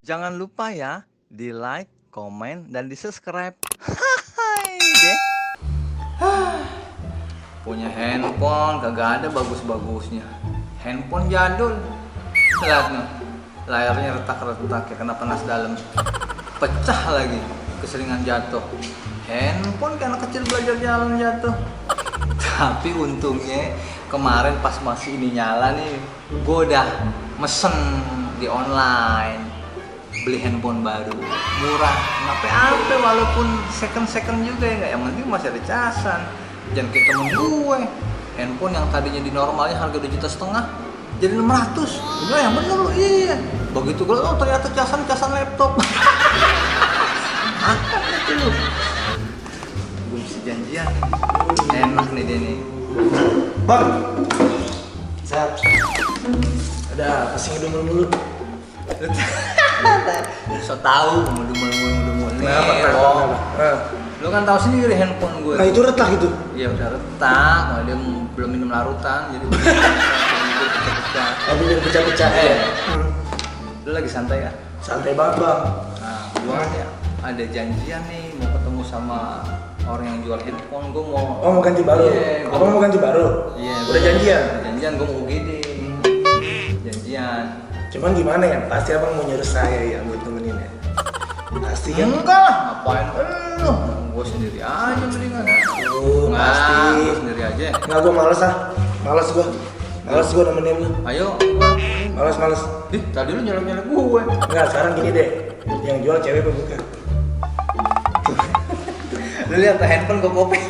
Jangan lupa ya di like, komen, dan di subscribe. Hai deh. Punya handphone kagak ada bagus-bagusnya. Handphone jadul. Lihat nih, layarnya retak-retak ya kena panas dalam. Pecah lagi, keseringan jatuh. Handphone kan anak kecil belajar jalan jatuh. Tapi untungnya kemarin pas masih ini nyala nih, gue udah mesen di online beli handphone baru murah, ngapain walaupun second juga ya, yang penting masih ada casan. Jangan kayak temen gue, handphone yang tadinya di normalnya harga 2,5 juta jadi 600. Bener yang bener lu, iya. Begitu gue, oh ternyata casan laptop. Makan itu lu. Gue mesti janjian, enak nih dia nih. Bang, sehat. Ada pusing hidung mulu. So tau, mulu. Kenapa? Lu kan tahu sendiri handphone gue. Nah itu retak itu. Iya udah retak, kalau dia belum minum larutan, jadi pecah-pecah. Tapi biar pecah-pecah ya. Lu lagi santai ya? Santai banget bang. Nah, gua ya ada janjian nih mau ketemu sama orang yang jual handphone. Gua mau ganti baru. Iya, Abang mau ganti baru. Iya. Udah janjian. Janjian gua mau UGD. Janjian. Cuman gimana ya? Pasti abang mau nyuruh saya ya buat temenin ya. Pasti kan? Enggak lah, ngapain lu? Gua sendiri aja mendingan. Pasti. Gua sendiri aja. Nggak, gua males ah. Males gua nemenin lu. Ayo. Males. Ih, tadi lu nyelek-nyelek gue. Nggak, sekarang gini deh. Yang jual cewek apa bukan? Lu lihat handphone gue kopek.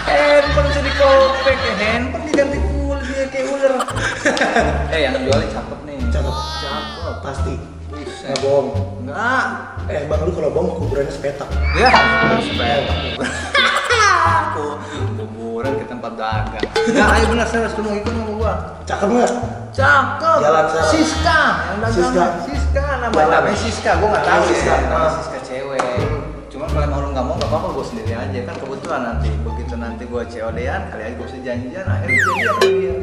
Handphone bisa dikopek ya, handphone diganti kulit dia kayak ular. Yang jualnya cakep nih. Cakep. Pasti. Nggak bohong. Enggak. Bang lu kalau bohong kuburannya sepetak. Ya, sepetak. Kuburan ke tempat dagang. Enggak, ayo benar serius lu mau ikut sama gua. Cakep nggak? Cakep. Jalan sana. Siska, yang dagang. Siska namanya Siska. Gua enggak tahu Siska. Siska cewek. Cuman kalau emang lu nggak mau nggak apa-apa, gua sendiri aja kan kebetulan nanti begitu nanti gua COD-an kali aja gua bisa janjian akhirnya jadian sama dia.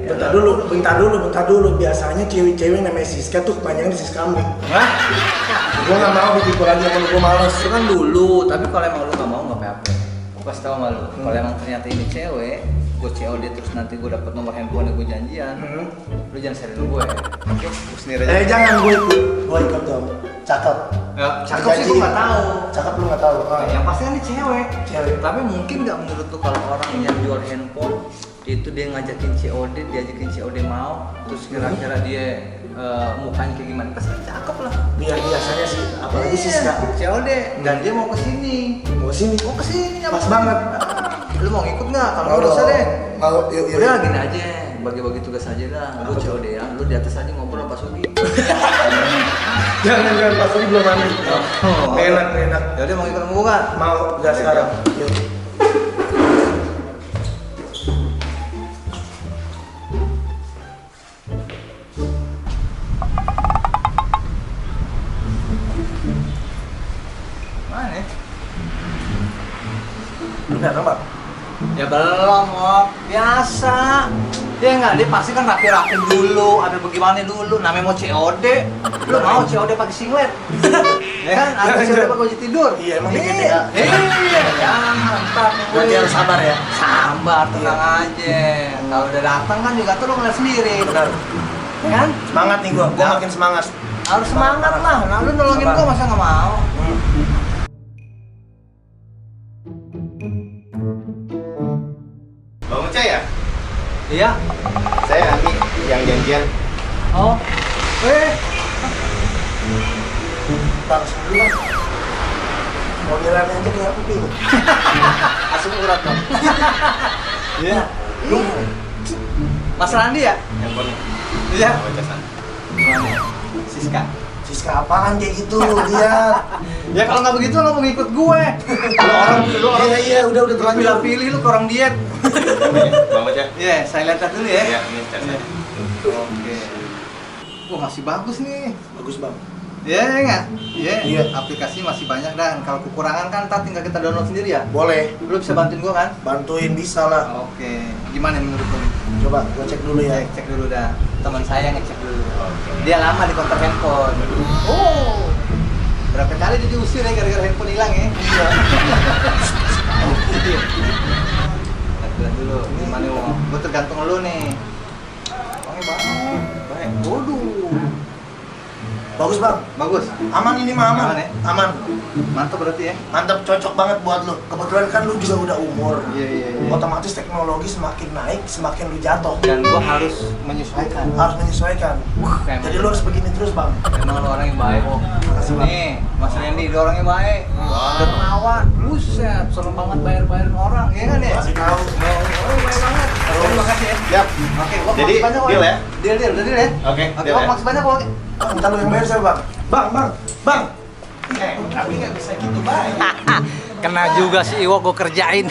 Bentar dulu. Biasanya cewek-cewek namanya Siska tuh kepanjangan Siska kambing. Hah? Gua nggak mau ditipu lagi sama lu, gua males. Itu kan dulu, tapi kalau emang lu nggak mau nggak apa-apa. Gua kasih tau sama lu, kalau emang ternyata ini cewek, gua COD terus nanti gua dapet nomor handphone gua janjian, lu jangan sharing gue. Oke, gua sendiri aja. Jangan gua ikut dong. Cakep. Ya, cakep sih gua nggak tahu. Cakep lu nggak tahu. Yang pasti kan ini cewek. Cewek. Tapi mungkin nggak menurut lu kalau orang yang jual handphone itu dia ngajakin COD, diajakin COD mau, terus kira-kira dia mukanya kayak gimana? Pasti cakep lah. Biasanya sih, apalagi Siska. COD dan dia mau kesini. Mau sini. Pas banget. Lu mau ikut nggak? Kalau Mau nggak usah deh. Mau, yuk. Udah gini aja, bagi-bagi tugas aja dah. Lu COD ya, lu di atas aja ngobrol pas Sugi. Jangan pas ini belum mandi. Enak. Ya udah mau ikut sama gua kan? Mau gas sekarang. Yuk. Mana? Lu datang, Bang? Ya belum, Mok. Biasa. Dia nggak, dia pasti kan rapi-rapi dulu, ada bagaimana dulu, namanya mau COD. Lu mau COD pakai singlet? Ya kan, ada COD pakai baju tidur. Iya, emang dikit ya. Iya, jangan ntar. Berarti harus sabar ya. Sabar, tenang aja. Kalau udah datang kan juga tuh lu ngeliat sendiri. Benar. Kan? Semangat nih gua makin semangat. Harus semangat lah. Nah, lu nolongin Sabar. gua masa nggak mau? Bang Uca ya? Iya. Saya Ami yang janjian. Oh. Bang, sebulan. Mobilannya aja kayak apa, Pi? Asum urat dong. Iya. Mas Randi ya? Handphone. Iya. Casan. Gimana? Siska. Siska apaan kayak gitu? Lihat. Ya kalau nggak begitu lo mau ngikut gue. Lu orang Iya, udah terlanjur. pilih-pilih lu ke orang diet. Bang Uca. Iya, saya lihat dulu ya. Iya, ini casan. Oke. Wah, masih bagus nih. Bagus, Bang. Iya nggak? Iya. Aplikasi masih banyak dan kalau kekurangan kan ntar tinggal kita download sendiri ya. Boleh. Lu bisa bantuin gua kan? Bantuin bisa lah. Oke. Gimana menurut lu? Coba gua cek dulu ya. Cek dulu dah. Teman saya ngecek dulu. Dia lama di kontak handphone. Oh, kali dia diusir ya gara-gara handphone hilang ya. Iya. Lihat dulu, gimana Wong? Gue tergantung lu nih. Orangnya baik. Waduh. Bagus bang. Bagus. Aman ini mah aman. Aman ya? Aman. Mantap berarti ya. Mantap, cocok banget buat lu. Kebetulan kan lu juga udah umur. Iya. Otomatis teknologi semakin naik, semakin lu jatuh. Dan gua harus menyesuaikan. Harus menyesuaikan. Kayak Jadi lu harus begini terus bang. emang lu orang yang baik kok. Makasih, Bang. Nih, Mas Randy dia orang yang baik. Dermawan. Buset, seneng banget bayar-bayarin orang, ya kan ya? Kasih tahu. Oh, baik banget. Terima kasih ya. Siap. Oke, gua Jadi, makasih banyak, Wak. deal ya? Deal, udah deal ya? Oke, Oke, deal Wak, ya? makasih banyak, Wak. Bang, ntar lu yang bayar saya bang. Bang. Tapi nggak bisa gitu bang. Kena juga si Iwo gue kerjain.